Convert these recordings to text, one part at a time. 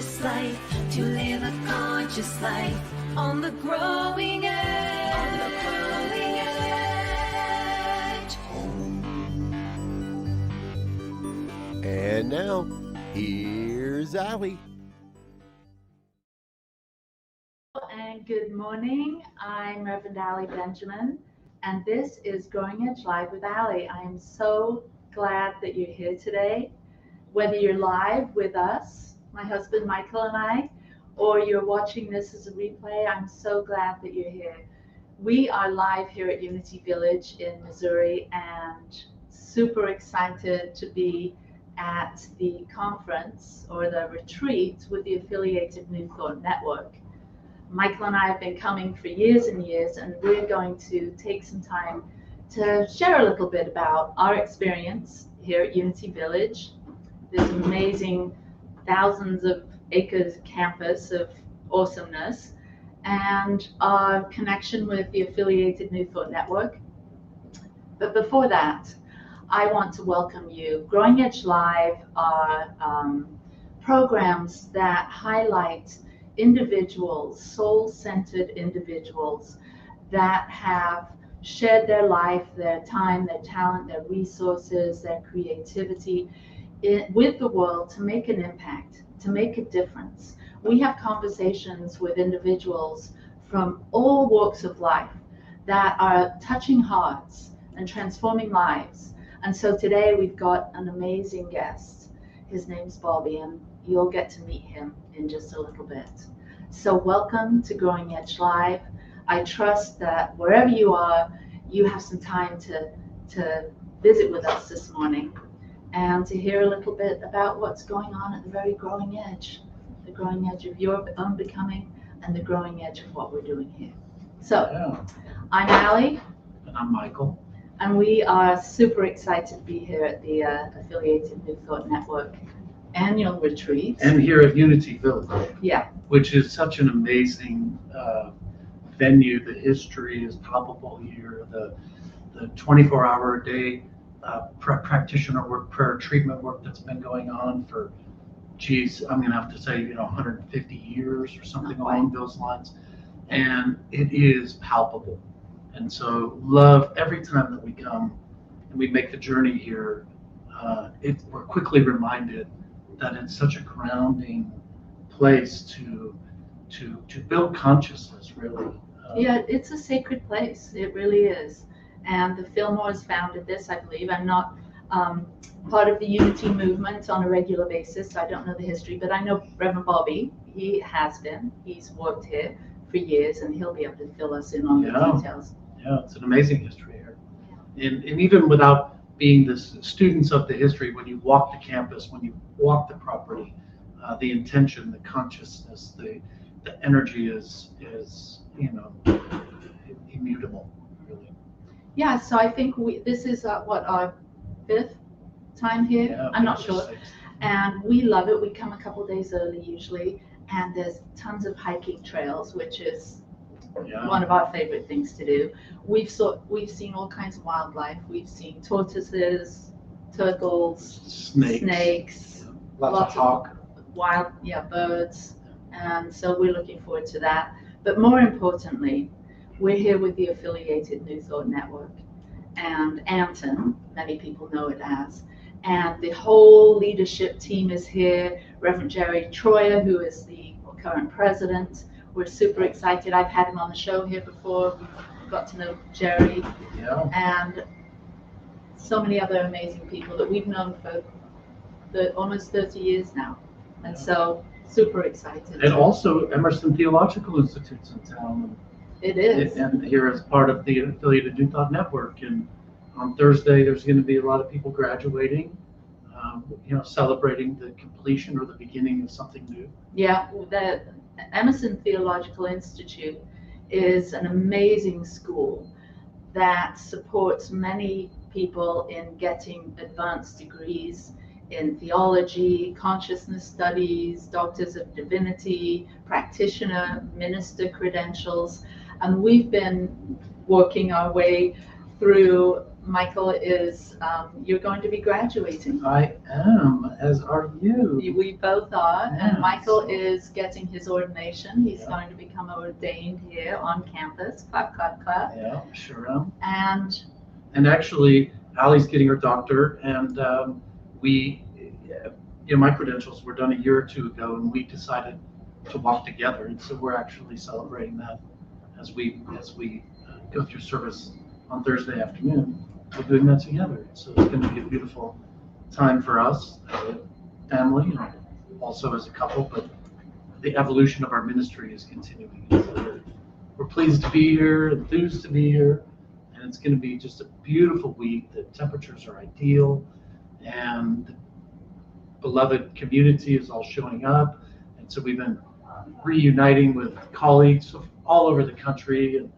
conscious life, to live a conscious life on the growing edge. On the growing edge. And now, here's Allie. And good morning. I'm Reverend Allie Benjamin, and this is Growing Edge Live with Allie. I am so glad that you're here today. Whether you're live with us, my husband Michael and I, or you're watching this as a replay, I'm so glad that you're here. We are live here at Unity Village in Missouri and super excited to be at the conference or the retreat with the affiliated New Thought Network. Michael and I have been coming for years and years, and we're going to take some time to share a little bit about our experience here at Unity Village, this amazing thousands of acres campus of awesomeness, and our connection with the affiliated New Thought Network. But before that, I want to welcome you. Growing Edge Live are programs that highlight individuals, soul-centered individuals that have shared their life, their time, their talent, their resources, their creativity with the world to make an impact, to make a difference. We have conversations with individuals from all walks of life that are touching hearts and transforming lives. And so today we've got an amazing guest. His name's Bobby, and you'll get to meet him in just a little bit. So welcome to Growing Edge Live. I trust that wherever you are, you have some time to visit with us this morning and to hear a little bit about what's going on at the very growing edge, the growing edge of your own becoming and the growing edge of what we're doing here. So I'm Allie. And I'm Michael. And we are super excited to be here at the affiliated New Thought Network annual retreat. And here at Unity Village. Yeah. Which is such an amazing venue. The history is palpable here. The 24-hour a day practitioner work, prayer treatment work that's been going on for, I'm going to have to say, 150 years or something along those lines. And it is palpable. And so love every time that we come and we make the journey here, we're quickly reminded that it's such a grounding place to build consciousness, really. Yeah, it's a sacred place. It really is. And the Fillmores founded this, I believe. I'm not part of the Unity movement on a regular basis. I don't know the history, but I know Reverend Bobby. He has been. He's worked here for years, and he'll be able to fill us in on the details. Yeah, it's an amazing history here. And even without being the students of the history, when you walk the campus, when you walk the property, the intention, the consciousness, the energy is immutable, really. Yeah, so I think this is our fifth time here. Yeah, I'm not sure. Sixth. And we love it. We come a couple days early usually, and there's tons of hiking trails, which is one of our favorite things to do. We've seen all kinds of wildlife. We've seen tortoises, turtles, snakes, lots of wild birds, and so we're looking forward to that. But more importantly, we're here with the affiliated New Thought Network and Anton, many people know it as, and the whole leadership team is here. Reverend Jerry Troyer, who is the current president. We're super excited. I've had him on the show here before. We've got to know Jerry and so many other amazing people that we've known for almost 30 years now. And so super excited. And also Emerson Theological Institute's in town. It is. And here as part of the affiliated New Thought Network. And on Thursday, there's going to be a lot of people graduating, celebrating the completion or the beginning of something new. Yeah, the Emerson Theological Institute is an amazing school that supports many people in getting advanced degrees in theology, consciousness studies, doctors of divinity, practitioner, minister credentials. And we've been working our way through Michael is, you're going to be graduating. I am, as are you. We both are, Yeah, and Michael so- is getting his ordination. He's Yeah. going to become ordained here on campus. Clap, clap, clap. Yeah, sure am. And And actually, Allie's getting her doctorate, and my credentials were done a year or two ago, and we decided to walk together, and so we're actually celebrating that as we go through service on Thursday afternoon. We're doing that together, so it's going to be a beautiful time for us as a family, and also as a couple. But the evolution of our ministry is continuing. So we're pleased to be here, enthused to be here. And it's going to be just a beautiful week. The temperatures are ideal, and the beloved community is all showing up. And so we've been reuniting with colleagues all over the country, and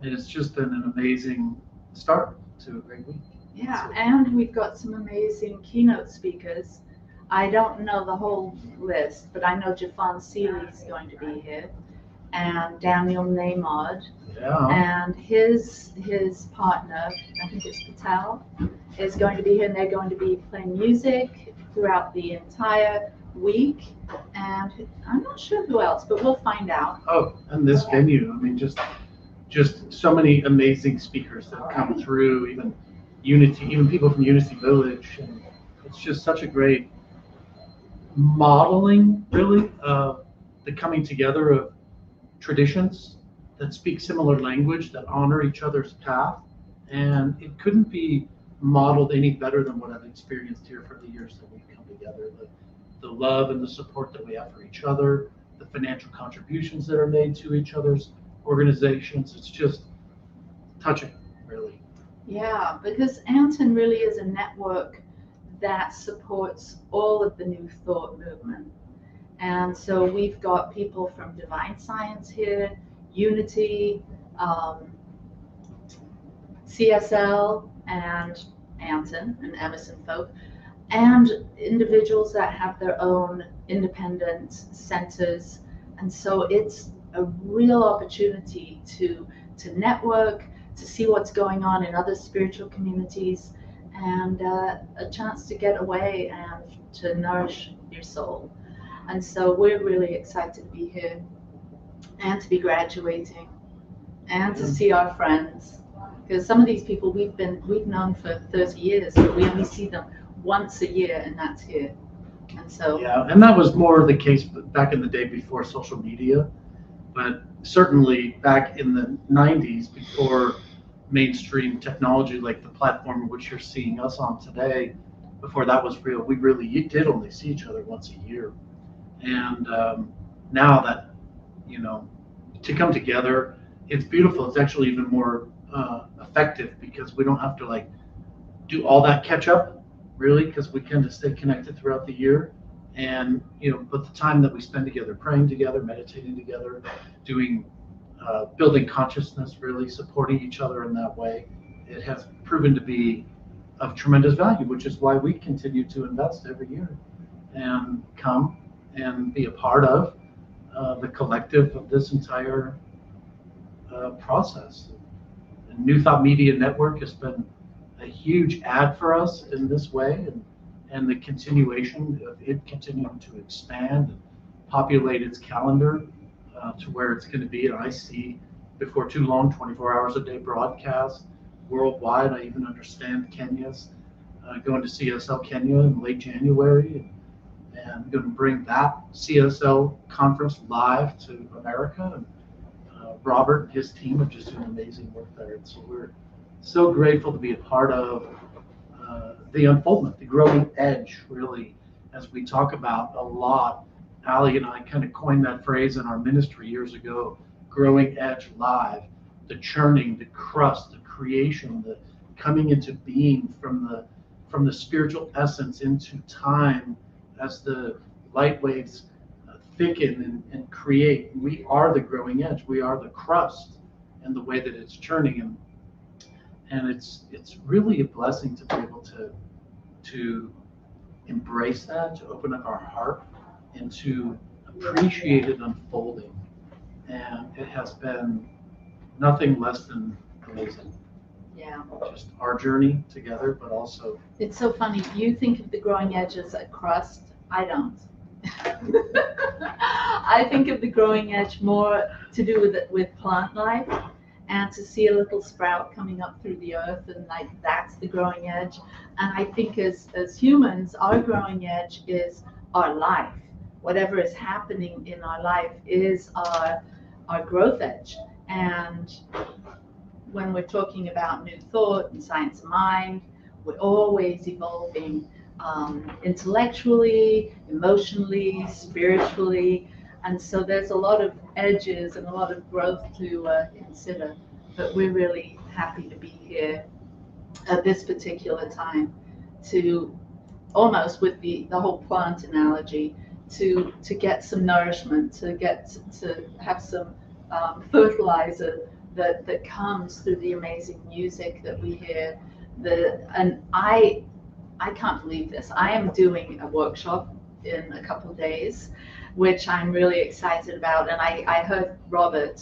it's just been an amazing start to a great week. yeah, and we've got some amazing keynote speakers. I don't know the whole list, but I know Jafon Seeley is going to be here, and Daniel Namaud, Yeah. and his partner, I think it's Patel, is going to be here, and they're going to be playing music throughout the entire week. And I'm not sure who else, but we'll find out. Oh, and this venue, I mean, just so many amazing speakers that have come through, even people from Unity Village, and it's just such a great modeling, really, of the coming together of traditions that speak similar language, that honor each other's path, and it couldn't be modeled any better than what I've experienced here for the years that we've come together. The love and the support that we have for each other, the financial contributions that are made to each other's organizations, it's just touching, really. Yeah, because Anton really is a network that supports all of the New Thought movement. And so we've got people from Divine Science here, Unity, CSL, and Anton and Emerson folk, and individuals that have their own independent centers. And so it's a real opportunity to network, to see what's going on in other spiritual communities, and a chance to get away and to nourish your soul. And so we're really excited to be here and to be graduating and to see our friends. Because some of these people we've known for 30 years, but we only see them once a year, and that's here. And so Yeah, and that was more the case back in the day before social media, but certainly back in the 90s, before mainstream technology like the platform which you're seeing us on today, before that was real, we really did only see each other once a year. And now that, to come together, it's beautiful. It's actually even more effective because we don't have to do all that catch up, really, because we can just stay connected throughout the year. And, but the time that we spend together, praying together, meditating together, building consciousness, really supporting each other in that way, it has proven to be of tremendous value, which is why we continue to invest every year and come and be a part of the collective of this entire process. And New Thought Media Network has been a huge add for us in this way, and the continuation of it continuing to expand and populate its calendar to where it's going to be. And I see before too long 24 hours a day broadcast worldwide. I even understand Kenya's going to CSL Kenya in late January, and going to bring that CSL conference live to America. And Robert and his team are just doing amazing work there. And so we're so grateful to be a part of the unfoldment, the growing edge, really, as we talk about a lot. Allie and I kind of coined that phrase in our ministry years ago, growing edge live, the churning, the crust, the creation, the coming into being from the spiritual essence into time as the light waves thicken and create. We are the growing edge. We are the crust and the way that it's churning. And it's really a blessing to be able to embrace that, to open up our heart and to appreciate it unfolding. And it has been nothing less than amazing. Yeah. just our journey together, but also It's so funny. You think of the growing edge as a crust. I don't. I think of the growing edge more to do with plant life, and to see a little sprout coming up through the earth, and like that's the growing edge. And I think as humans, our growing edge is our life. Whatever is happening in our life is our growth edge. And when we're talking about new thought and science of mind, we're always evolving intellectually, emotionally, spiritually. And so there's a lot of edges and a lot of growth to consider. But we're really happy to be here at this particular time to almost with the whole plant analogy to get some nourishment, to have some fertilizer that comes through the amazing music that we hear. And I can't believe this. I am doing a workshop in a couple of days, which I'm really excited about. And I heard Robert,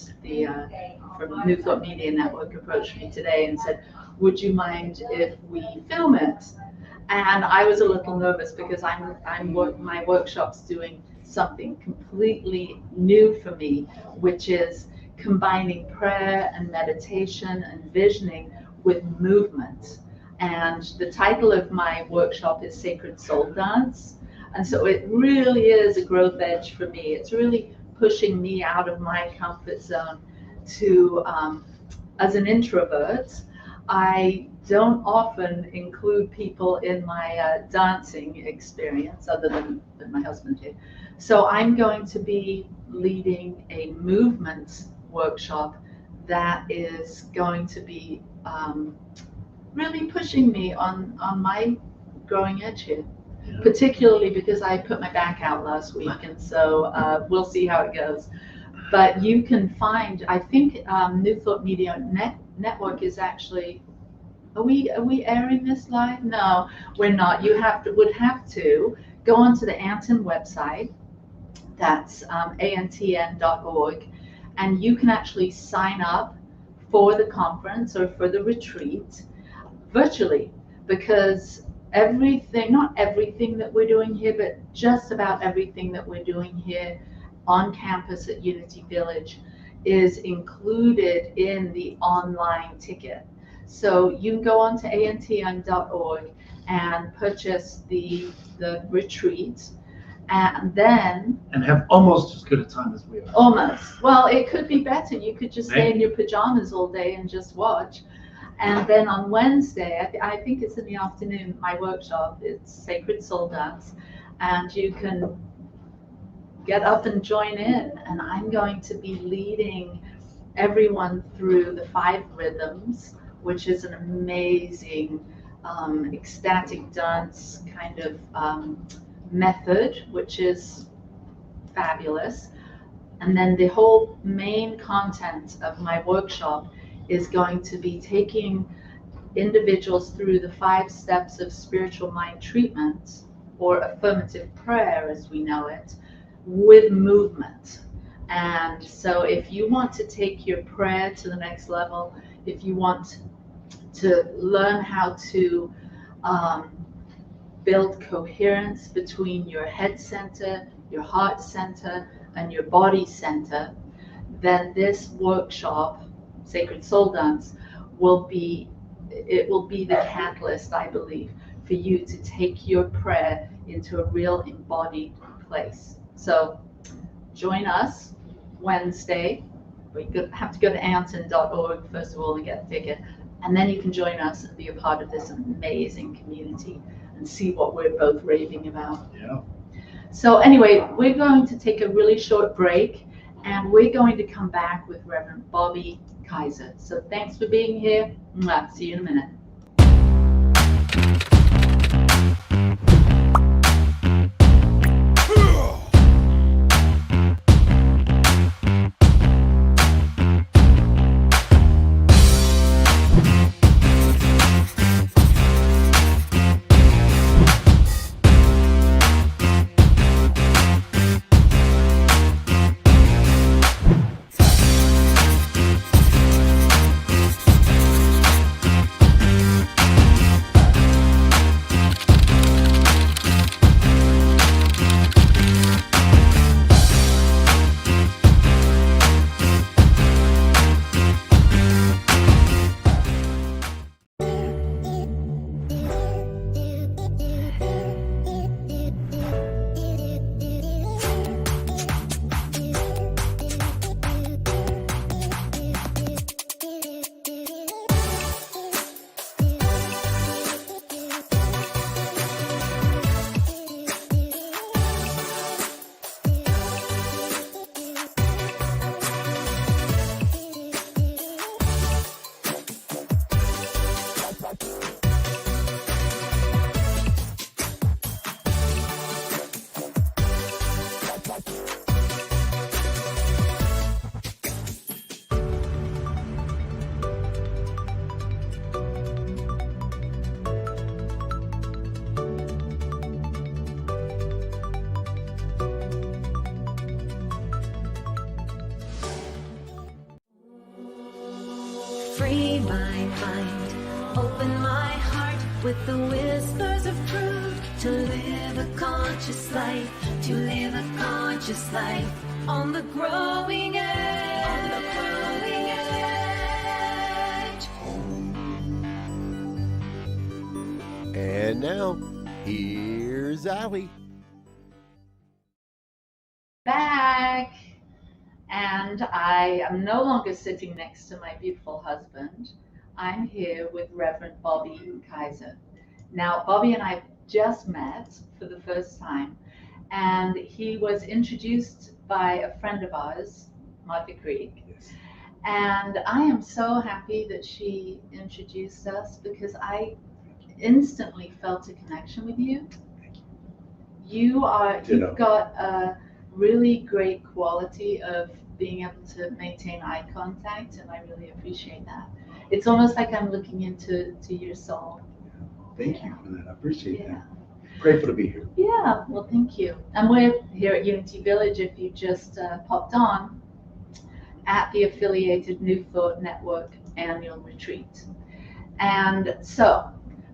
from New Thought Media Network, approached me today and said, would you mind if we film it? And I was a little nervous because my workshop's doing something completely new for me, which is combining prayer and meditation and visioning with movement. And the title of my workshop is Sacred Soul Dance. And so it really is a growth edge for me. It's really pushing me out of my comfort zone to, as an introvert, I don't often include people in my dancing experience, other than my husband did. So I'm going to be leading a movement workshop that is going to be really pushing me on my growing edge here, particularly because I put my back out last week, and so we'll see how it goes. But you can find, I think New Thought Media Network is actually, are we airing this live? No, we're not. You would have to go onto the Anton website, that's antn.org, and you can actually sign up for the conference or for the retreat virtually, because not everything that we're doing here, but just about everything that we're doing here on campus at Unity Village is included in the online ticket. So you can go on to antn.org and purchase the retreat, and then have almost as good a time as we are. Almost. Well, it could be better. You could just stay in your pajamas all day and just watch. And then on Wednesday, I think it's in the afternoon, my workshop, it's Sacred Soul Dance, and you can get up and join in. And I'm going to be leading everyone through the 5 rhythms, which is an amazing ecstatic dance kind of method, which is fabulous. And then the whole main content of my workshop is going to be taking individuals through the 5 steps of spiritual mind treatment, or affirmative prayer as we know it, with movement. And so if you want to take your prayer to the next level, if you want to learn how to build coherence between your head center, your heart center, and your body center, then this workshop, Sacred Soul Dance, will be the catalyst, I believe, for you to take your prayer into a real embodied place. So join us Wednesday. You have to go to anton.org first of all and get a ticket, and then you can join us and be a part of this amazing community and see what we're both raving about. Yeah. So anyway, we're going to take a really short break, and we're going to come back with Reverend Bobby Kyser. So thanks for being here. See you in a minute. free my mind, open my heart with the whispers of truth, to live a conscious life, to live a conscious life on the growing edge, on the growing edge. And now, here's Allie. Back. And I am no longer sitting next to my beautiful husband. I'm here with Reverend Bobby Kyser. Now, Bobby and I just met for the first time, and he was introduced by a friend of ours, Martha Creek. Yes. And I am so happy that she introduced us, because I instantly felt a connection with you. You've got a really great quality of being able to maintain eye contact, and I really appreciate that. It's almost like I'm looking into your soul. Thank you for that. I appreciate Yeah. that. Grateful to be here. Yeah, well, thank you. And we're here at Unity Village, if you just popped on, at the affiliated New Thought Network annual retreat. And so,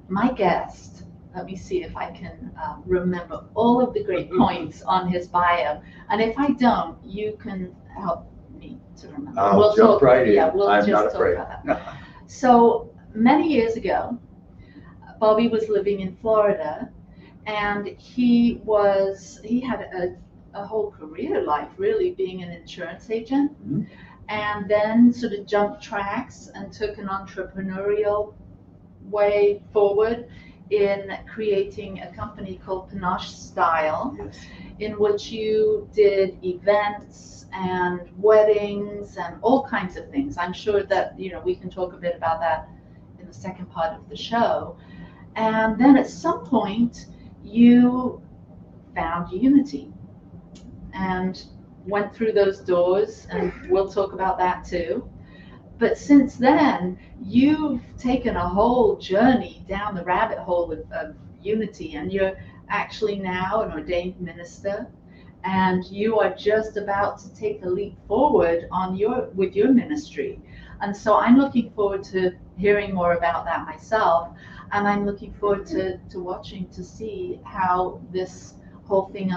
my guest, let me see if I can remember all of the great points on his bio. And if I don't, you can help me to remember. I'll jump right in. Yeah, we'll I'm just not talk afraid. about that. So many years ago, Bobby was living in Florida, and he had a whole career life, really, being an insurance agent, Mhm. and then sort of jumped tracks and took an entrepreneurial way forward in creating a company called Panache Style, Yes. in which you did events and weddings and all kinds of things. I'm sure that we can talk a bit about that in the second part of the show. And then at some point you found Unity and went through those doors, and we'll talk about that too. But since then, you've taken a whole journey down the rabbit hole of Unity, and you're actually now an ordained minister, and you are just about to take a leap forward with your ministry. And so I'm looking forward to hearing more about that myself, and I'm looking forward to watching to see how this whole thing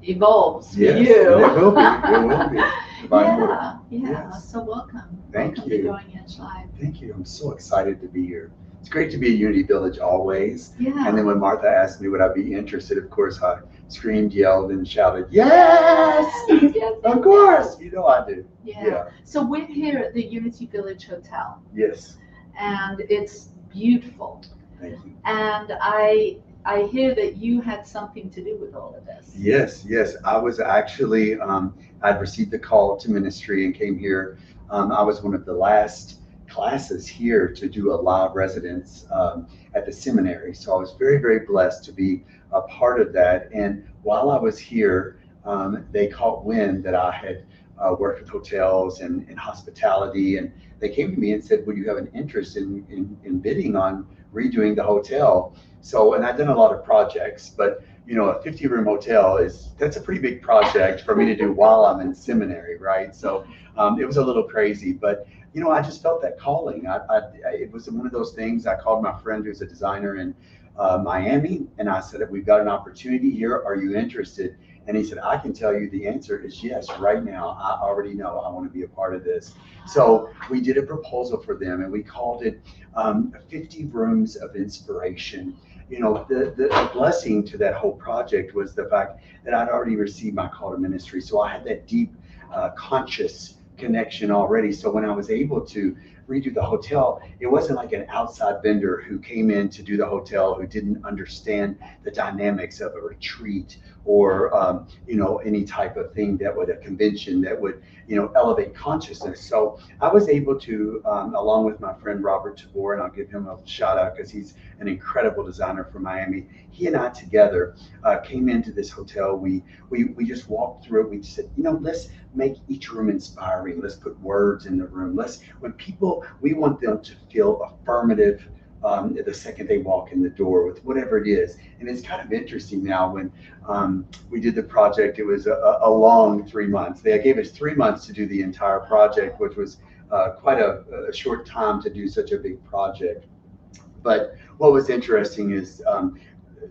evolves for Yes, you. and it will be. It will be. Divine will. Yeah. Yes. So welcome. Thank Welcome you. to Going Edge Live. Thank you. I'm so excited to be here. It's great to be at Unity Village always. Yeah. And then when Martha asked me would I be interested, of course I screamed, yelled, and shouted, yes! Yes, Of course! You know I do. Yeah. So we're here at the Unity Village Hotel, Yes. and it's beautiful. Thank you. And I hear that you had something to do with all of this. Yes. I was actually, I'd received the call to ministry and came here. I was one of the last classes here to do a live residence at the seminary. So I was very, very blessed to be a part of that. And while I was here, they caught wind that I had worked with hotels and hospitality. And they came to me and said, would you have an interest in bidding on redoing the hotel? So, and I've done a lot of projects, but a 50-room hotel that's a pretty big project for me to do while I'm in seminary, right? So it was a little crazy, but I just felt that calling. It was one of those things. I called my friend who's a designer in Miami, and I said, we've got an opportunity here. Are you interested? And he said, I can tell you the answer is yes, right now. I already know I want to be a part of this. So we did a proposal for them, and we called it 50 Rooms of Inspiration. The blessing to that whole project was the fact that I'd already received my call to ministry. So I had that deep conscious connection already. So when I was able to redo the hotel, it wasn't like an outside vendor who came in to do the hotel who didn't understand the dynamics of a retreat or any type of thing that would, a convention that would elevate consciousness. So I was able to, along with my friend Robert Tabor, and I'll give him a shout out because he's an incredible designer from Miami. He and I together came into this hotel. We just walked through it. We just said, let's make each room inspiring. Let's put words in the room. We want them to feel affirmative the second they walk in the door with whatever it is. And it's kind of interesting now when we did the project, it was a long 3 months. They gave us 3 months to do the entire project, which was quite a short time to do such a big project. But what was interesting is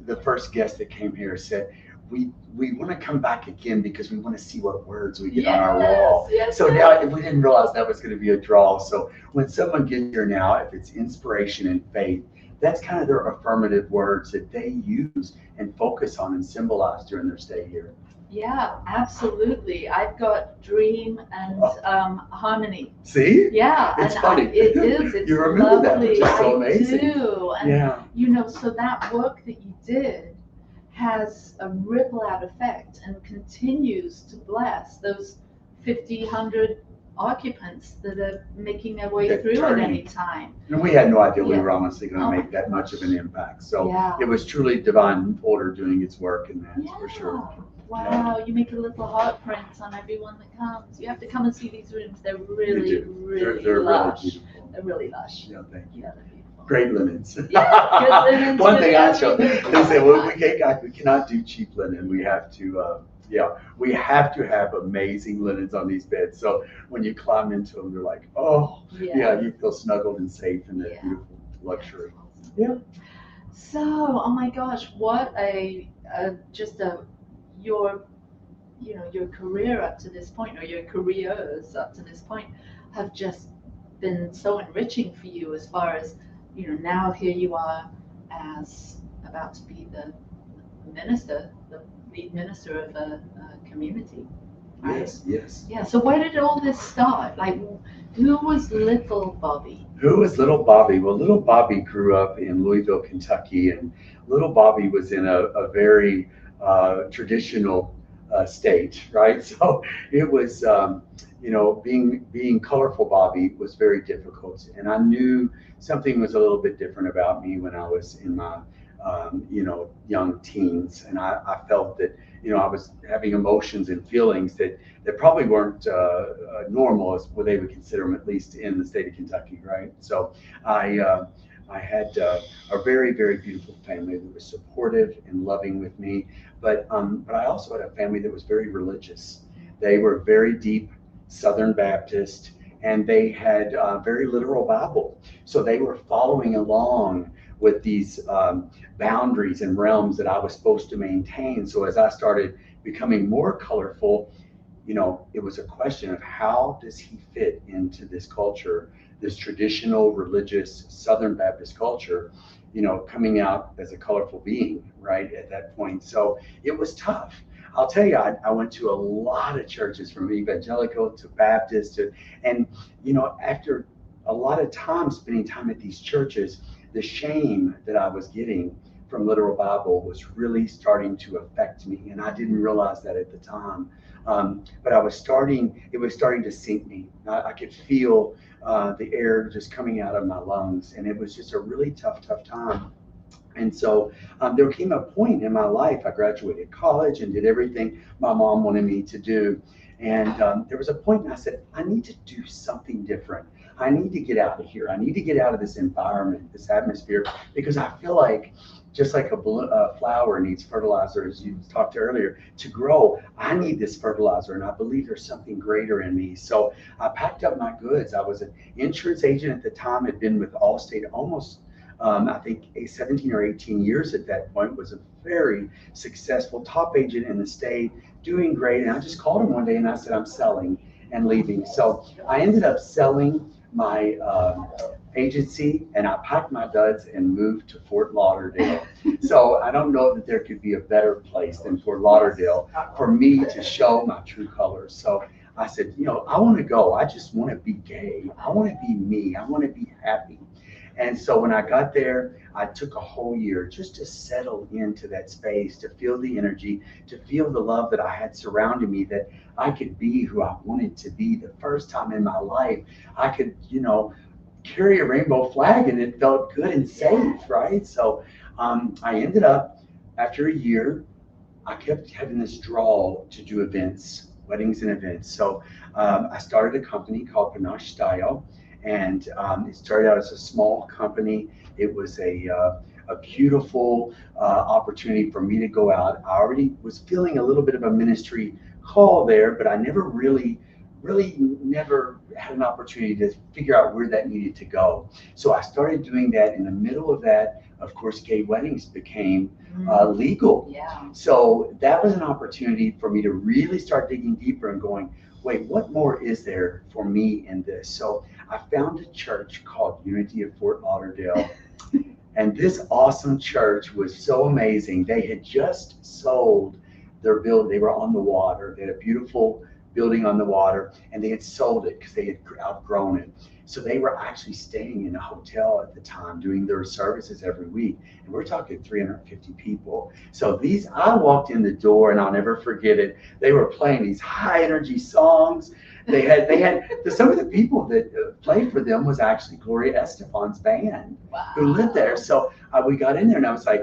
the first guest that came here said, we want to come back again because we want to see what words we get on our wall. Yes, So yes. now we didn't realize that was going to be a draw. So when someone gets here now, if it's inspiration and faith, that's kind of their affirmative words that they use and focus on and symbolize during their stay here. Yeah, absolutely. I've got dream and harmony. See? Yeah, It's and funny. it is. It's You remember that, lovely. which is so I amazing. do. And Yeah. you know, so that work that you did has a ripple out effect and continues to bless those 50, 100 occupants that are making their way That through journey. at any time. And we had no idea we Yeah. were honestly going Oh to my make that much of an impact. So Yeah. it was truly divine order doing its work in that, for sure. Wow, you make a little heart print on everyone that comes. You have to come and see these rooms. They're You really, do. really They're lush. really beautiful. They're really lush. Yeah, thank you. Yeah, they're beautiful. Great linens. Yeah, good linens, One good thing I showed, they everything. said, well, we cannot do cheap linen. We have to, we have to have amazing linens on these beds. So when you climb into them, they're like, oh, yeah, you feel snuggled and safe in that Yeah. beautiful luxury. Awesome. Yeah. So, oh my gosh, what your career up to this point, or your careers up to this point, have just been so enriching for you as far as, now here you are as about to be the minister, the lead minister of a community. Right? Yes, yes. Yeah, so where did all this start? Like, who was little Bobby? Who was little Bobby? Well, little Bobby grew up in Louisville, Kentucky, and little Bobby was in a very traditional state, right? So it was, being colorful Bobby was very difficult. And I knew something was a little bit different about me when I was in my, young teens. And I felt that, I was having emotions and feelings that probably weren't normal as what they would consider them, at least in the state of Kentucky, right? So I had a very, very beautiful family that was supportive and loving with me, but I also had a family that was very religious. They were very deep Southern Baptist, and they had a very literal Bible. So they were following along with these boundaries and realms that I was supposed to maintain. So as I started becoming more colorful, it was a question of how does he fit into this culture, this traditional religious Southern Baptist culture, coming out as a colorful being, right, at that point. So it was tough. I'll tell you, I went to a lot of churches, from evangelical to Baptist, and after a lot of time spending time at these churches, the shame that I was getting from literal Bible was really starting to affect me, and I didn't realize that at the time. But it was starting to sink me. I could feel the air just coming out of my lungs, and it was just a really tough time. And so there came a point in my life, I graduated college and did everything my mom wanted me to do. And there was a point and I said, I need to do something different. I need to get out of here. I need to get out of this environment, this atmosphere, because I feel like just like a flower needs fertilizer, as you talked earlier, to grow, I need this fertilizer, and I believe there's something greater in me. So I packed up my goods. I was an insurance agent at the time, had been with Allstate almost, I think 17 or 18 years at that point, was a very successful top agent in the state, doing great. And I just called him one day and I said, I'm selling and leaving. So I ended up selling my agency, and I packed my duds and moved to Fort Lauderdale. So I don't know that there could be a better place than Fort Lauderdale for me to show my true colors. So I said, I want to go. I just want to be gay. I want to be me. I want to be happy. And so when I got there, I took a whole year just to settle into that space, to feel the energy, to feel the love that I had surrounding me, that I could be who I wanted to be. The first time in my life, I could, carry a rainbow flag, and it felt good and safe, right? So I ended up, after a year, I kept having this draw to do events, weddings and events. So I started a company called Panache Style. And it started out as a small company. It was a beautiful opportunity for me to go out. I already was feeling a little bit of a ministry call there, but I never really really never had an opportunity to figure out where that needed to go. So I started doing that. In the middle of that, of course, gay weddings became legal. Yeah. So that was an opportunity for me to really start digging deeper and going, wait, what more is there for me in this? So I found a church called Unity of Fort Lauderdale. And this awesome church was so amazing. They had just sold their building. They were on the water. They had a beautiful building on the water, and they had sold it because they had outgrown it. So they were actually staying in a hotel at the time, doing their services every week. And we're talking 350 people. So I walked in the door, and I'll never forget it. They were playing these high energy songs. They had some of the people that played for them was actually Gloria Estefan's band. Wow. Who lived there. So we got in there, and I was like,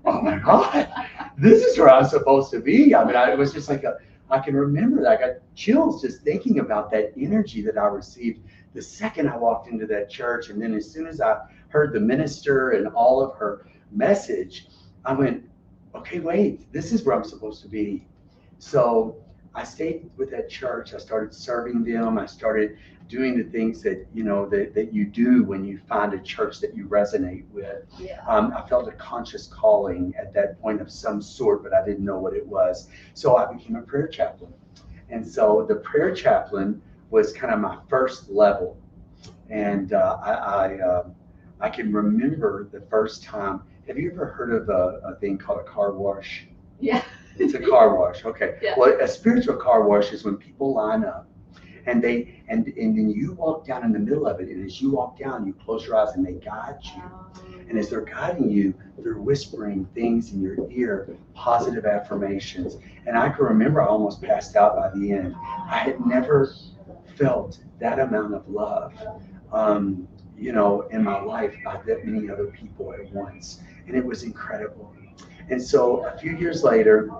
oh my God, this is where I'm supposed to be. I mean, it was just like I can remember that. I got chills just thinking about that energy that I received the second I walked into that church. And then as soon as I heard the minister and all of her message, I went, okay, wait, this is where I'm supposed to be. So I stayed with that church. I started serving them. I started doing the things that, that you do when you find a church that you resonate with. Yeah. I felt a conscious calling at that point of some sort, but I didn't know what it was. So I became a prayer chaplain. And so the prayer chaplain was kind of my first level. And I can remember the first time. Have you ever heard of a thing called a car wash? Yeah. It's a car wash. Okay. Yeah. Well, a spiritual car wash is when people line up and then you walk down in the middle of it. And as you walk down, you close your eyes and they guide you. And as they're guiding you, they're whispering things in your ear, positive affirmations. And I can remember I almost passed out by the end. I had never felt that amount of love, in my life by that many other people at once. And it was incredible. And so a few years later,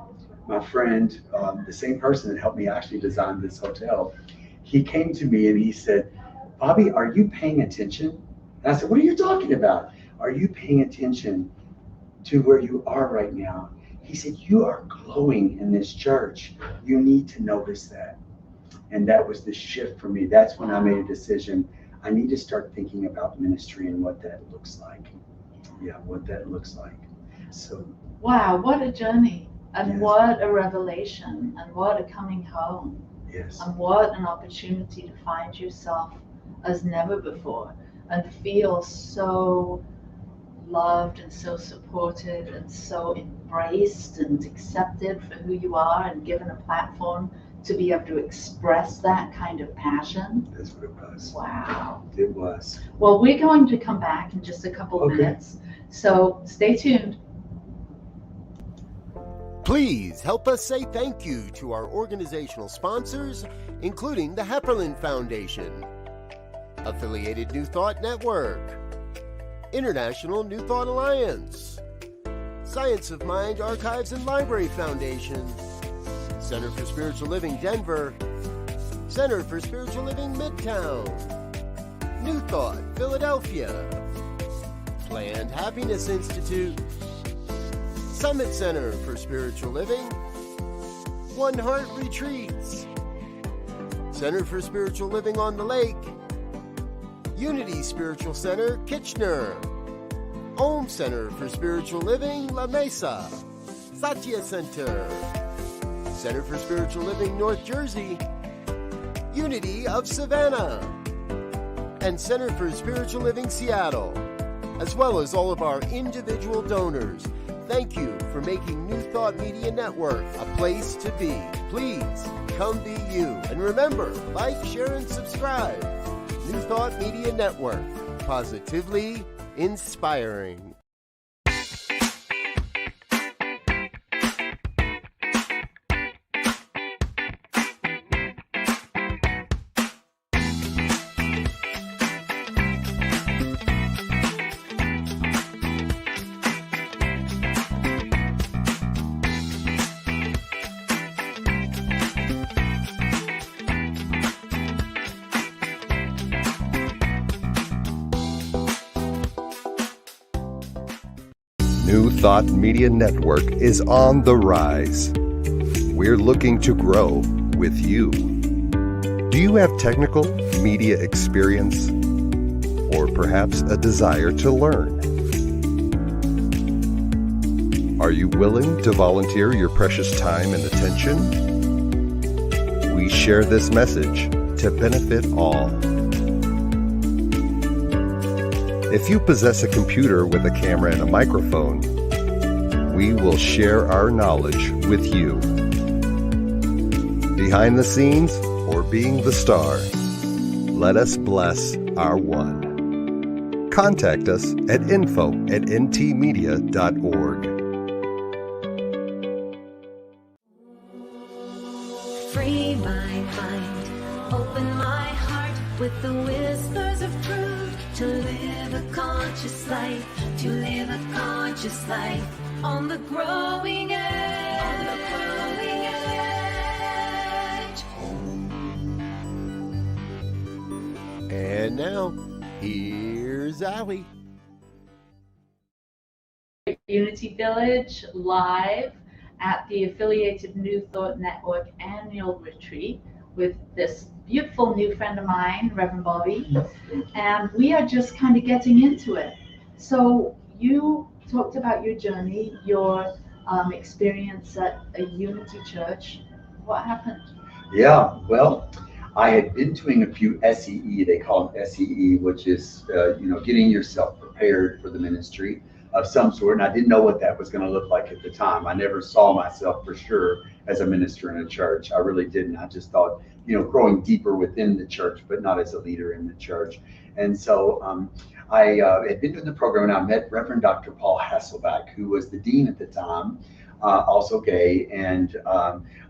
my friend, the same person that helped me actually design this hotel, he came to me and he said, Bobby, are you paying attention? And I said, what are you talking about? Are you paying attention to where you are right now? He said, you are glowing in this church. You need to notice that. And that was the shift for me. That's when I made a decision. I need to start thinking about ministry and what that looks like. Yeah, what that looks like. So. Wow, what a journey. And Yes. what a revelation. And what a coming home. Yes. And what an opportunity to find yourself as never before and feel so loved and so supported and so embraced and accepted for who you are and given a platform to be able to express that kind of passion. That's what it was. Wow. It was. Well, we're going to come back in just a couple of Okay. minutes. So stay tuned. Please help us say thank you to our organizational sponsors, including the Hepperlin Foundation, Affiliated New Thought Network, International New Thought Alliance, Science of Mind Archives and Library Foundation, Center for Spiritual Living Denver, Center for Spiritual Living Midtown, New Thought Philadelphia, Planned Happiness Institute, Summit Center for Spiritual Living, One Heart Retreats, Center for Spiritual Living on the Lake, Unity Spiritual Center, Kitchener, Om Center for Spiritual Living, La Mesa, Satya Center, Center for Spiritual Living, North Jersey, Unity of Savannah, and Center for Spiritual Living, Seattle, as well as all of our individual donors. Thank you for making New Thought Media Network a place to be. Please come be you. And remember, like, share, and subscribe. New Thought Media Network, positively inspiring. New Thought Media Network is on the rise. We're looking to grow with you. Do you have technical media experience or perhaps a desire to learn? Are you willing to volunteer your precious time and attention? We share this message to benefit all. If you possess a computer with a camera and a microphone, we will share our knowledge with you. Behind the scenes or being the star, let us bless our one. Contact us at info@ntmedia.org. Free my mind, open my heart with the whispers of truth. To live a conscious life, to live a conscious life on the growing edge. On the growing edge. And now, here's Allie. Unity Village live at the affiliated New Thought Network annual retreat with this beautiful new friend of mine, Reverend Bobby, and we are just kind of getting into it. So you talked about your journey, your experience at a Unity church. What happened? Yeah, well, I had been doing a few SEE, they call it SEE, which is, getting yourself prepared for the ministry of some sort. And I didn't know what that was going to look like at the time. I never saw myself for sure as a minister in a church. I really didn't. I just thought, growing deeper within the church, but not as a leader in the church. And so I had been doing the program, and I met Reverend Dr. Paul Hasselback, who was the dean at the time, also gay, and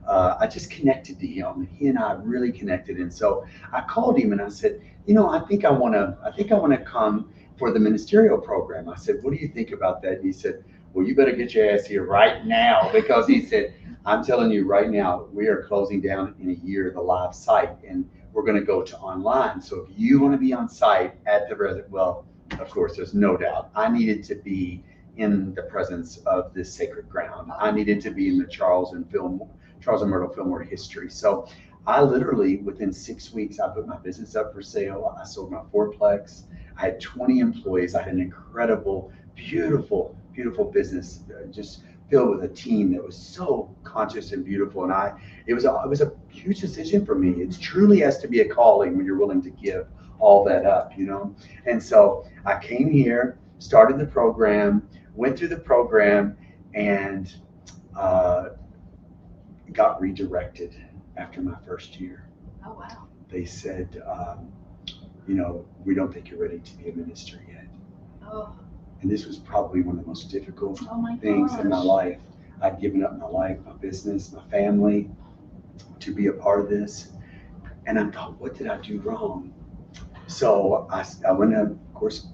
I just connected to him. He and I really connected, and so I called him and I said, I think I want to come for the ministerial program. I said, what do you think about that? And he said, well, you better get your ass here right now, because he said, I'm telling you right now, we are closing down in a year the live site, and we're going to go to online. So if you want to be on site at the well, of course, there's no doubt. I needed to be in the presence of this sacred ground. I needed to be in the Charles and Myrtle Fillmore history. So I literally, within 6 weeks, I put my business up for sale. I sold my fourplex. I had 20 employees. I had an incredible, beautiful, beautiful business, just filled with a team that was so conscious and beautiful. And it was a huge decision for me. It truly has to be a calling when you're willing to give all that up, And so I came here, started the program, went through the program, and got redirected after my first year. Oh, wow. They said, we don't think you're ready to be a minister yet. Oh. And this was probably one of the most difficult my things in my gosh. life. I'd given up my life, my business, my family to be a part of this. And I thought, what did I do wrong? So I went, of course,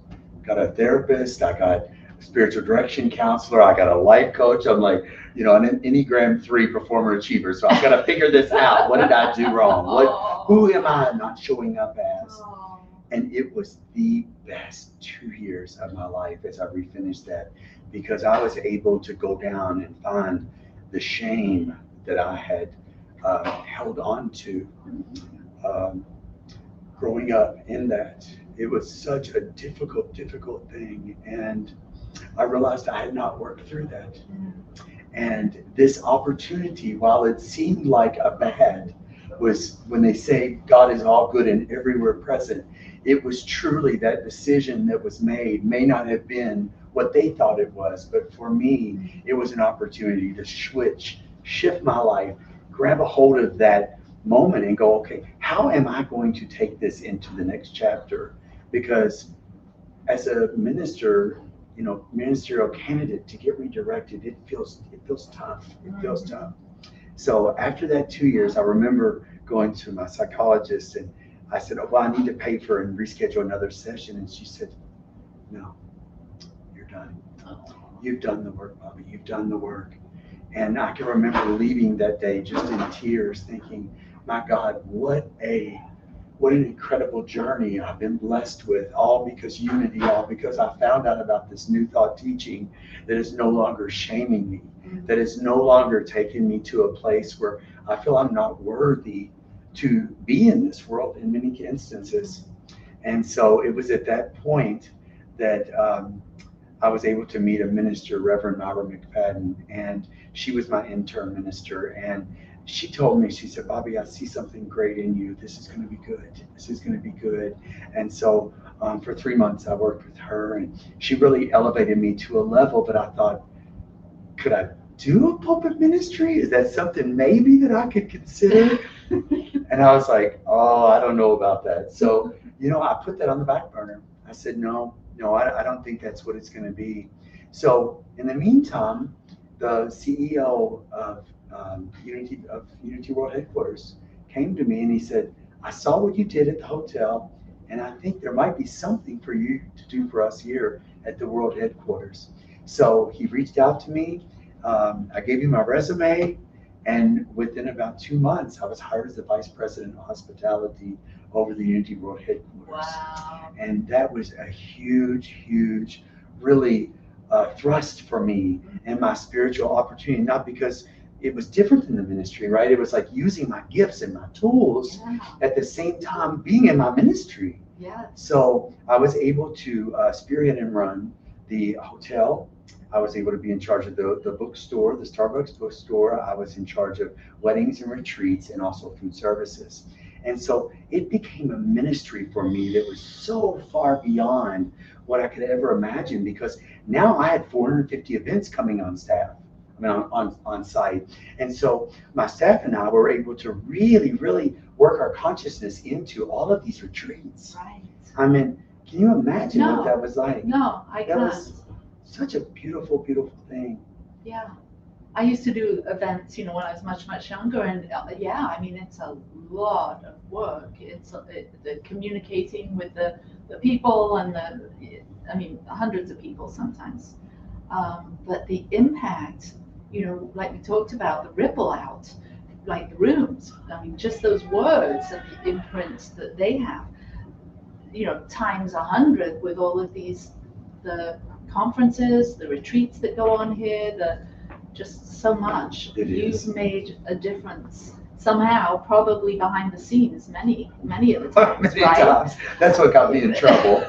got a therapist. I got a spiritual direction counselor. I got a life coach. I'm like, an Enneagram 3 performer achiever. So I've got to figure this out. What did I do wrong? Who am I not showing up as? And it was the best 2 years of my life as I refinished that, because I was able to go down and find the shame that I had held on to growing up in that. It was such a difficult thing. And I realized I had not worked through that. And this opportunity, while it seemed like a bad, was when they say God is all good and everywhere present, it was truly that decision that was made may not have been what they thought it was, but for me, it was an opportunity to shift my life, grab a hold of that moment and go, okay, how am I going to take this into the next chapter? Because as a minister, ministerial candidate, to get redirected, it feels tough. It feels tough. So after that 2 years, I remember going to my psychologist and I said, I need to pay for and reschedule another session. And she said, no, you're done. You've done the work, Bobby. You've done the work. And I can remember leaving that day just in tears thinking, my God, what an incredible journey I've been blessed with, all because Unity, all because I found out about this new thought teaching that is no longer shaming me, that is no longer taking me to a place where I feel I'm not worthy to be in this world in many instances. And so it was at that point that I was able to meet a minister, Reverend Myra McFadden, and she was my intern minister. And she told me, she said, Bobby, I see something great in you. This is going to be good. This is going to be good. And so for 3 months, I worked with her, and she really elevated me to a level that I thought, could I do a pulpit ministry? Is that something maybe that I could consider? And I was like, oh, I don't know about that. So, I put that on the back burner. I said, no, I don't think that's what it's going to be. So in the meantime, the CEO of Unity World Headquarters came to me and he said, I saw what you did at the hotel, and I think there might be something for you to do for us here at the World Headquarters. So he reached out to me. I gave him my resume, and within about 2 months, I was hired as the Vice President of Hospitality over the Unity World Headquarters. Wow. And that was a huge, really thrust for me and my spiritual opportunity, not because it was different than the ministry, right? It was like using my gifts and my tools at the same time being in my ministry. Yeah. So I was able to spearhead and run the hotel. I was able to be in charge of the bookstore, the Starbucks bookstore. I was in charge of weddings and retreats and also food services. And so it became a ministry for me that was so far beyond what I could ever imagine, because now I had 450 events coming on staff. On site. And so my staff and I were able to really work our consciousness into all of these retreats. Right. I mean, can you imagine what that was like? No, I That can't. was such a beautiful thing. Yeah. I used to do events, when I was much younger, and it's a lot of work. It's the communicating with the people and hundreds of people sometimes. But the impact, like we talked about, the ripple out, like the rooms, just those words and the imprints that they have, times 100 with all of the conferences, the retreats that go on here, just so much. You've made a difference somehow, probably behind the scenes, many of the times. Many right? times. That's what got me in trouble.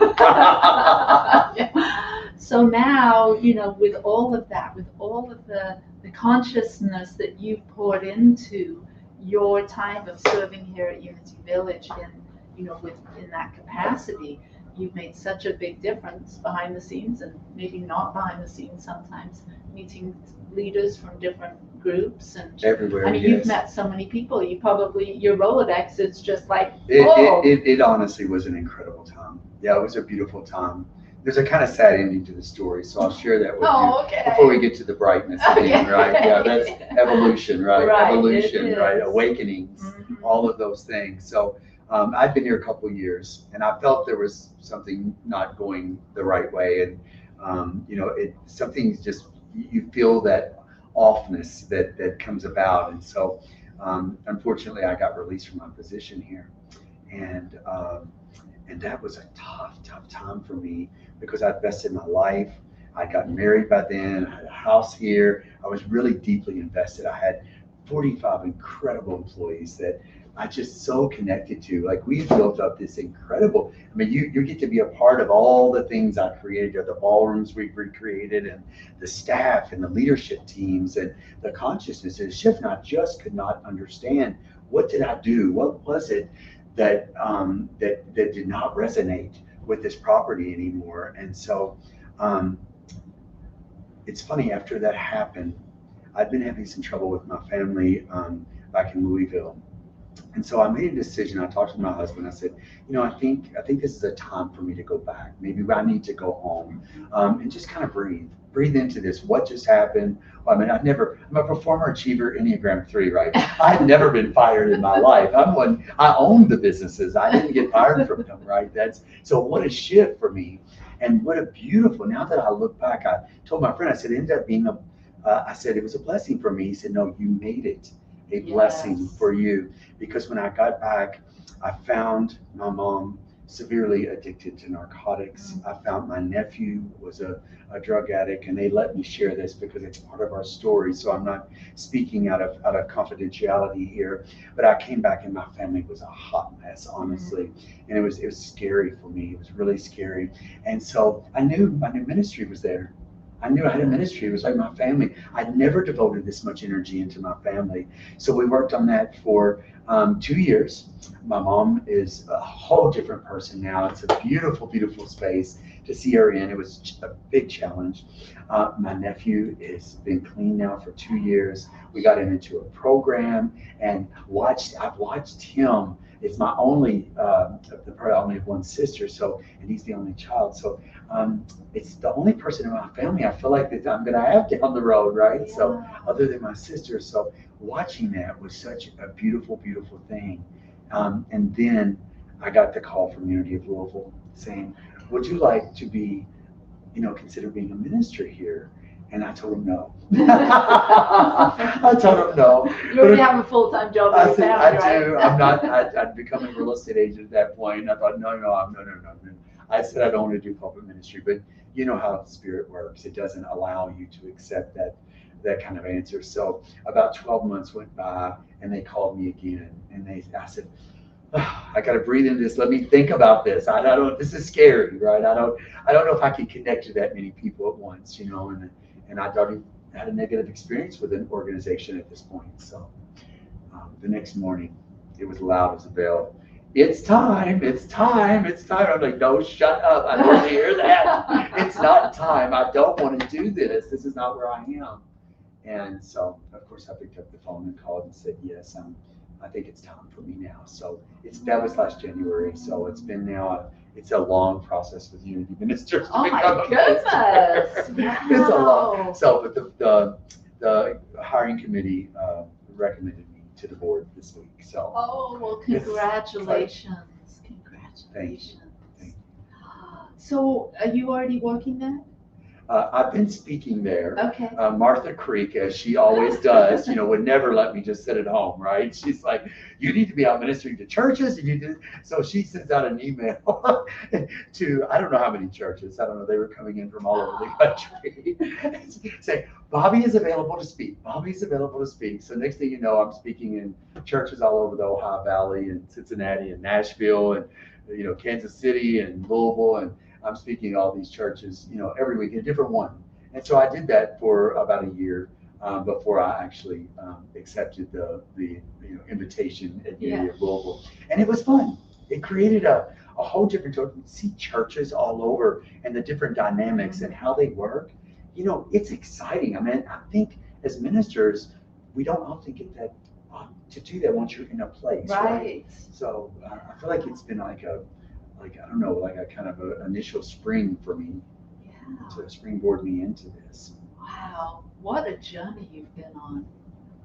So now, with all of that, with all of the consciousness that you've poured into your time of serving here at Unity Village, and in that capacity, you've made such a big difference behind the scenes, and maybe not behind the scenes sometimes, meeting leaders from different groups and everywhere. You've met so many people. You probably, your Rolodex is just like, it honestly was an incredible time. Yeah, it was a beautiful time. There's a kind of sad ending to the story, so I'll share that with you before we get to the brightness again, right? Yeah, that's evolution, right? Evolution, right? Awakenings, all of those things. So I've been here a couple of years, and I felt there was something not going the right way, and something's just, you feel that offness that comes about, and so unfortunately, I got released from my position here, and that was a tough time for me, because I'd invested my life. I'd gotten married by then. I had a house here. I was really deeply invested. I had 45 incredible employees that I just so connected to. Like, we built up this incredible, you get to be a part of all the things I created, the ballrooms we recreated, and the staff and the leadership teams and the consciousness and shift. And I just could not understand, what did I do? What was it that did not resonate with this property anymore? And so it's funny, after that happened, I'd been having some trouble with my family back in Louisville. And so I made a decision. I talked to my husband. I said, I think this is a time for me to go back. Maybe I need to go home and just kind of breathe into this. What just happened? I'm a performer, achiever, Enneagram 3, right? I've never been fired in my life. I own the businesses. I didn't get fired from them, right? So what a shift for me. And what a beautiful, now that I look back, I told my friend, I said, it ended up being I said, it was a blessing for me. He said, no, you made it a blessing for you. Because when I got back, I found my mom severely addicted to narcotics. I found my nephew was a drug addict, and they let me share this because it's part of our story. So I'm not speaking out of confidentiality here, but I came back and my family was a hot mess, honestly, and it was scary for me. It was really scary, and so I knew ministry was there. I knew I had a ministry. It was like my family. I'd never devoted this much energy into my family. So we worked on that for 2 years. My mom is a whole different person now. It's a beautiful, beautiful space to see her in. It was a big challenge. My nephew has been clean now for 2 years. We got him into a program and I've watched him. It's my only, I only have one sister, so, and he's the only child. So it's the only person in my family I feel like that I'm going to have down the road, right? Yeah. So other than my sister. So watching that was such a beautiful, beautiful thing. And then I got the call from Unity of Louisville saying, would you like to be, consider being a minister here? And I told him no. I told him no. You already have a full-time job. I said, I do. I'm not. I'd become a real estate agent at that point. And I thought, no. I said I don't want to do pulpit ministry, but you know how the Spirit works. It doesn't allow you to accept that kind of answer. So about 12 months went by, and they called me again, and I said, I got to breathe into this. Let me think about this. I don't. This is scary, right? I don't know if I can connect to that many people at once, And I'd already had a negative experience with an organization at this point. So the next morning, it was loud as a bell. It's time. I'm like, no, shut up. I don't want to hear that. It's not time. I don't want to do this. This is not where I am. And so, of course, I picked up the phone and called and said, yes, I think it's time for me now. So that was last January. So it's been now it's a long process with Unity Ministers. Oh my goodness! Wow. It's a long. So, but the hiring committee recommended me to the board this week. So. Oh well, congratulations! Thank you. So, are you already working there? I've been speaking there. Okay. Martha Creek, as she always does, would never let me just sit at home, right? She's like, you need to be out ministering to churches. And so she sends out an email to, I don't know how many churches. I don't know. They were coming in from all over the country saying, Bobby is available to speak. Bobby's available to speak. So next thing you know, I'm speaking in churches all over the Ohio Valley and Cincinnati and Nashville and, Kansas City and Louisville. And I'm speaking at all these churches, every week, a different one. And so I did that for about a year before I actually accepted the invitation at Unity of Louisville. And it was fun. It created a whole different, see churches all over and the different dynamics and how they work. It's exciting. I mean, I think as ministers, we don't often get that to do that once you're in a place. Right. So I feel like it's been like a kind of an initial spring for me to springboard me into this. Wow, what a journey you've been on.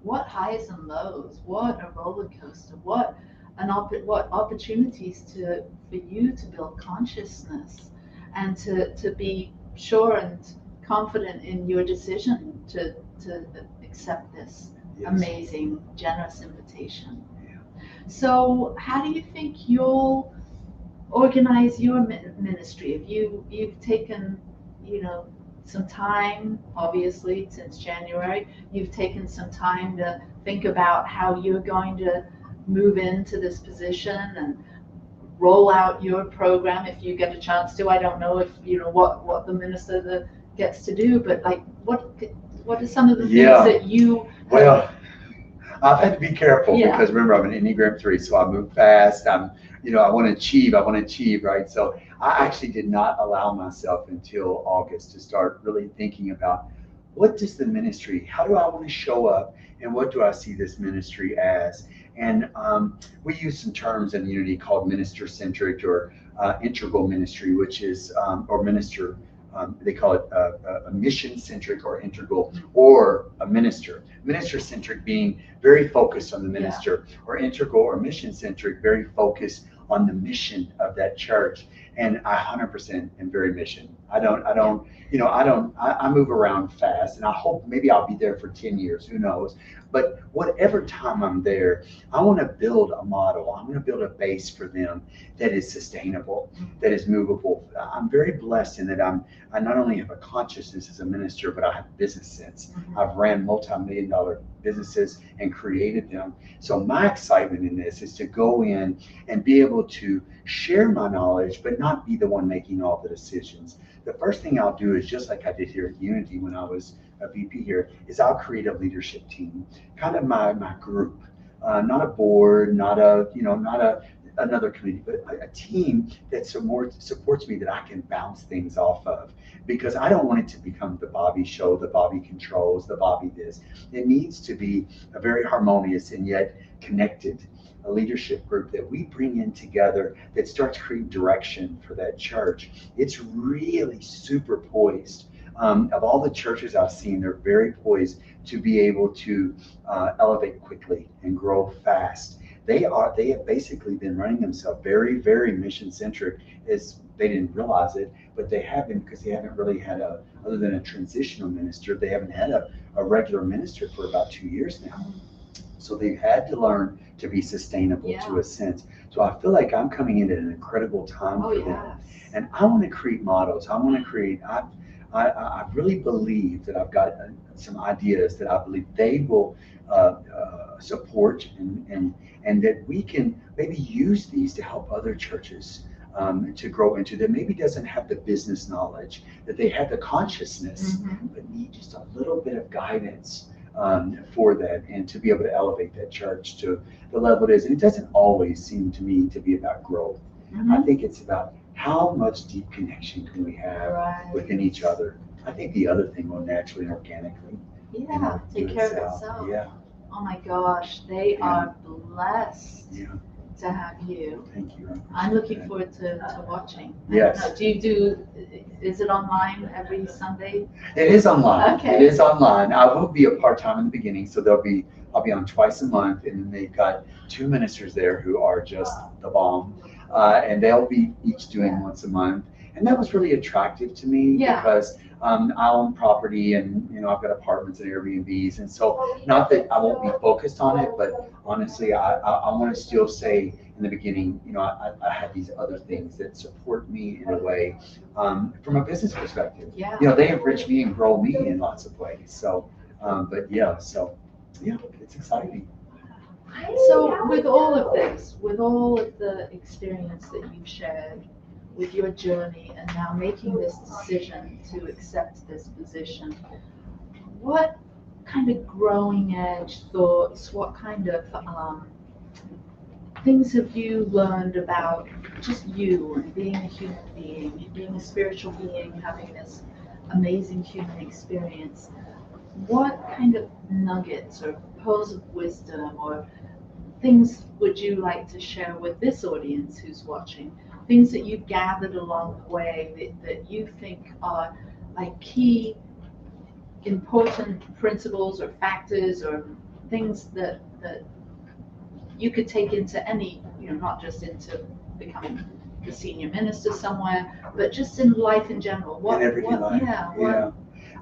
What highs and lows, what a roller coaster, what opportunities for you to build consciousness and to be sure and confident in your decision to accept this amazing, generous invitation. Yeah. So how do you think you'll organize your ministry? If you've taken, some time, obviously, since January, you've taken some time to think about how you're going to move into this position and roll out your program if you get a chance to. I don't know if, what the minister gets to do, but what are some of the things that you... Well, I've had to be careful because remember, I'm an Enneagram 3, so I move fast. I want to achieve, right? So I actually did not allow myself until August to start really thinking about what does the ministry, how do I want to show up, and what do I see this ministry as? And we use some terms in Unity called minister-centric or integral ministry, which is, or minister, they call it a mission-centric or integral, or a minister. Minister-centric being very focused on the minister, or integral or mission-centric, very focused on the mission of that church. And I 100% am very mission. I move around fast, and I hope maybe I'll be there for 10 years, who knows. But whatever time I'm there, I want to build a model. I want to build a base for them that is sustainable, that is movable. I'm very blessed in that I not only have a consciousness as a minister, but I have business sense. I've ran multi-million-dollar businesses and created them. So my excitement in this is to go in and be able to share my knowledge, but not be the one making all the decisions. The first thing I'll do is, just like I did here at Unity when I was a VP here, is I'll create a leadership team, kind of my group, not a board, not another committee, but a team that supports me, that I can bounce things off of, because I don't want it to become the Bobby show, the Bobby controls, the Bobby this. It needs to be a very harmonious and yet connected a leadership group that we bring in together, that starts creating direction for that church. It's really super poised. Of all the churches I've seen, they're very poised to be able to elevate quickly and grow fast. They have basically been running themselves very, very mission centric, as they didn't realize it, but they have been, because they haven't really had other than a transitional minister, they haven't had a regular minister for about 2 years now. So they've had to learn to be sustainable to a sense. So I feel like I'm coming in at an incredible time for them. And I want to create models. I want to create, I really believe that I've got some ideas that I believe they will support, and that we can maybe use these to help other churches to grow into, that maybe doesn't have the business knowledge, that they have the consciousness, but need just a little bit of guidance for that, and to be able to elevate that church to the level it is. And it doesn't always seem to me to be about growth. I think it's about how much deep connection can we have within each other. I think the other thing will naturally and organically take care of itself. Oh my gosh, they are blessed to have you. Thank you. I'm looking forward to watching. Yes. Is it online every Sunday? It is online. Okay. It is online. I will be a part-time in the beginning, so I'll be on twice a month, and then they've got 2 ministers there who are just the bomb, and they'll be each doing once a month. And that was really attractive to me because I own property, and I've got apartments and Airbnbs, and so not that I won't be focused on it, but honestly, I want to still say in the beginning, I have these other things that support me in a way from a business perspective. They enrich me and grow me in lots of ways. So, it's exciting. So with all of this, with all of the experience that you've shared, with your journey, and now making this decision to accept this position, what kind of growing edge thoughts, what kind of things have you learned about just you and being a human being, being a spiritual being, having this amazing human experience? What kind of nuggets or pearls of wisdom or things would you like to share with this audience who's watching? Things that you've gathered along the way that you think are like key, important principles or factors or things that you could take into any, not just into becoming the senior minister somewhere, but just in life in general. In everyday life.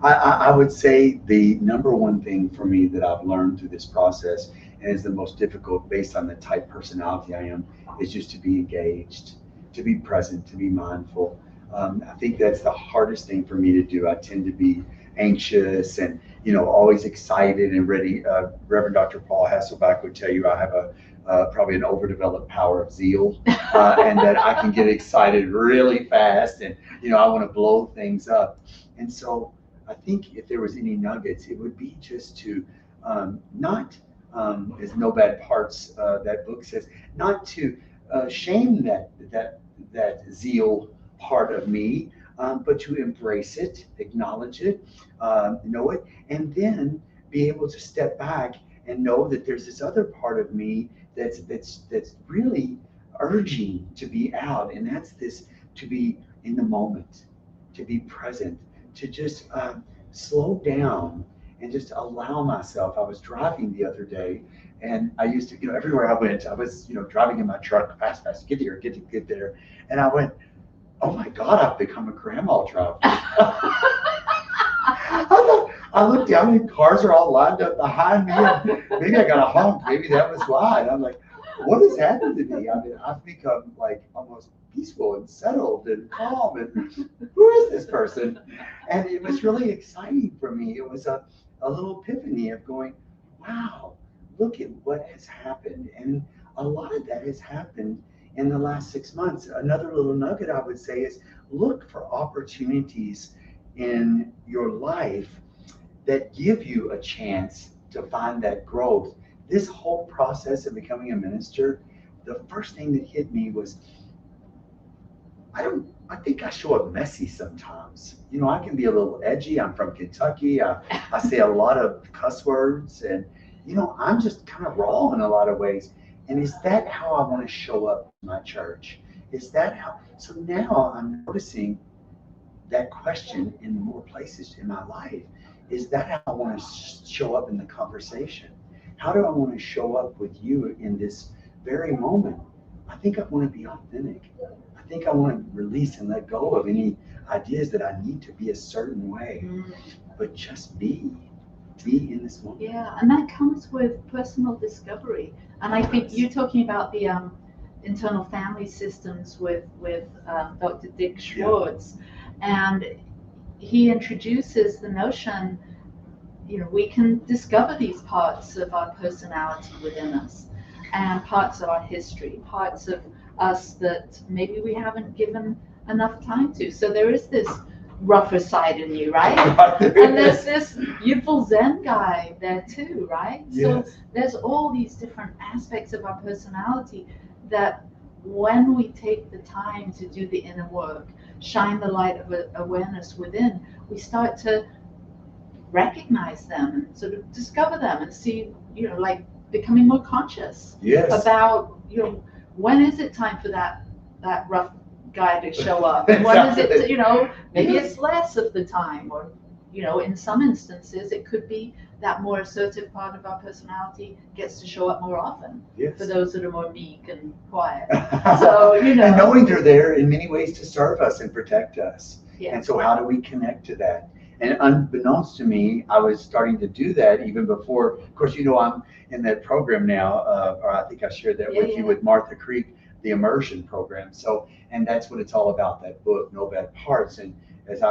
I would say the number one thing for me that I've learned through this process, and is the most difficult based on the type personality I am, is just to be engaged, to be present, to be mindful. I think that's the hardest thing for me to do. I tend to be anxious and always excited and ready. Reverend Dr. Paul Hasselback would tell you I have probably an overdeveloped power of zeal, and that I can get excited really fast, and I want to blow things up. And so I think if there was any nuggets, it would be just to not, as No Bad Parts, that book says, not to shame that zeal part of me, but to embrace it, acknowledge it, know it, and then be able to step back and know that there's this other part of me that's really urging to be out, and that's this, to be in the moment, to be present, to just slow down and just allow myself. I was driving the other day, and I used to, everywhere I went, I was, driving in my truck, fast, get there, get there. And I went, oh my God, I've become a grandma driver. I looked down and cars are all lined up behind me, and maybe I got a honk. Maybe that was why. And I'm like, what has happened to me? I mean, I've become like almost peaceful and settled and calm. And who is this person? And it was really exciting for me. It was a little epiphany of going, wow, look at what has happened. And a lot of that has happened in the last 6 months. Another little nugget I would say is look for opportunities in your life that give you a chance to find that growth. This whole process of becoming a minister, the first thing that hit me was, I think I show up messy sometimes. You know, I can be a little edgy. I'm from Kentucky. I say a lot of cuss words, and, you know, I'm just kind of raw in a lot of ways. And is that how I want to show up in my church? Is that how? So now I'm noticing that question in more places in my life. Is that how I want to show up in the conversation? How do I want to show up with you in this very moment? I think I want to be authentic. I think I want to release and let go of any ideas that I need to be a certain way, but just be in this moment. Yeah, and that comes with personal discovery. And I think you're talking about the internal family systems with Dr. Dick Schwartz, and he introduces the notion, you know, we can discover these parts of our personality within us, and parts of our history, parts of us that maybe we haven't given enough time to. So there is this rougher side in you, right? And there's this beautiful Zen guy there too, right? Yes. So there's all these different aspects of our personality that when we take the time to do the inner work, shine the light of awareness within, we start to recognize them and sort of discover them and see, you know, like becoming more conscious about, you know, when is it time for that rough guy to show up? And when is it, you know, maybe it's less of the time, or, you know, in some instances it could be that more assertive part of our personality gets to show up more often for those that are more meek and quiet. So, you know. And knowing they're there in many ways to serve us and protect us. Yeah. And so how do we connect to that? And unbeknownst to me, I was starting to do that even before. Of course, you know, I'm in that program now, or I think I shared that with you, with Martha Creek, the immersion program. So, and that's what it's all about, that book, No Bad Parts. And as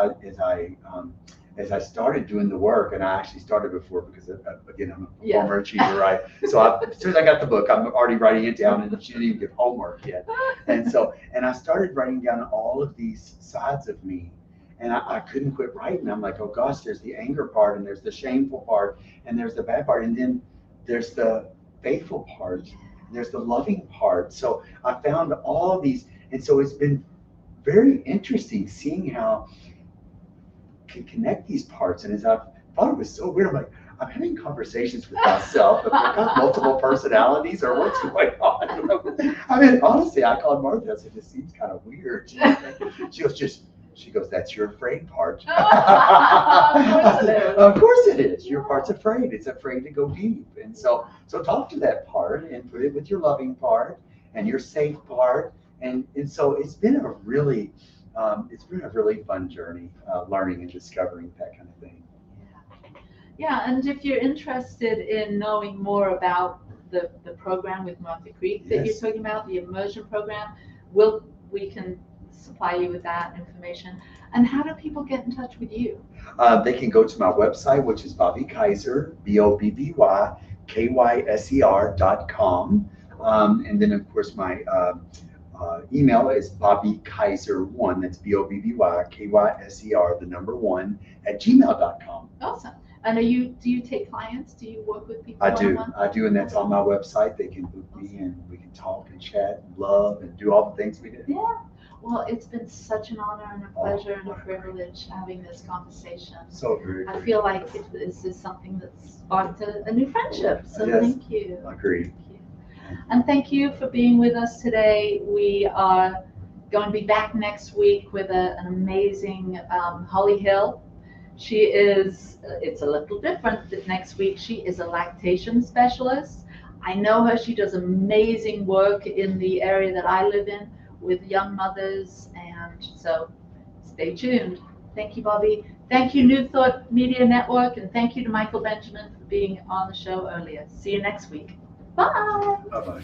I started doing the work, and I actually started before because, again, I'm a former achiever, right? So as soon as I got the book, I'm already writing it down, and she didn't even give homework yet. And I started writing down all of these sides of me, and I couldn't quit writing. I'm like, oh gosh, there's the anger part, and there's the shameful part, and there's the bad part, and then there's the faithful part, and there's the loving part. So I found all these, and so it's been very interesting seeing how can connect these parts. And as I thought, it was so weird, I'm like, I'm having conversations with myself. Have I got multiple personalities, or what's going on? I mean, honestly, I called Martha. I said, this seems kind of weird. She goes, that's your afraid part. Of course it is. Your part's afraid. It's afraid to go deep. And so talk to that part and put it with your loving part and your safe part. And so it's been a really fun journey, learning and discovering that kind of thing. Yeah, and if you're interested in knowing more about the program with Martha Creek that you're talking about, the immersion program, we can supply you with that information. And how do people get in touch with you? They can go to my website, which is Bobby Kyser, BobbyKyser.com. And then, of course, my email is BobbyKyser1, that's BobbyKyser, @gmail.com. Awesome. And do you take clients? Do you work with people? I do, and that's on my website. They can book me, and we can talk and chat and love and do all the things we do. Yeah. Well, it's been such an honor and a pleasure and a privilege having this conversation. So very I feel like this is something that's sparked a new friendship. So thank you. Agreed. Thank you. And thank you for being with us today. We are going to be back next week with an amazing Holly Hill. She is, it's a little different next week. She is a lactation specialist. I know her. She does amazing work in the area that I live in with young mothers, and changed. So stay tuned. Thank you, Bobby. Thank you, New Thought Media Network, and thank you to Michael Benjamin for being on the show earlier. See you next week. Bye. Bye-bye.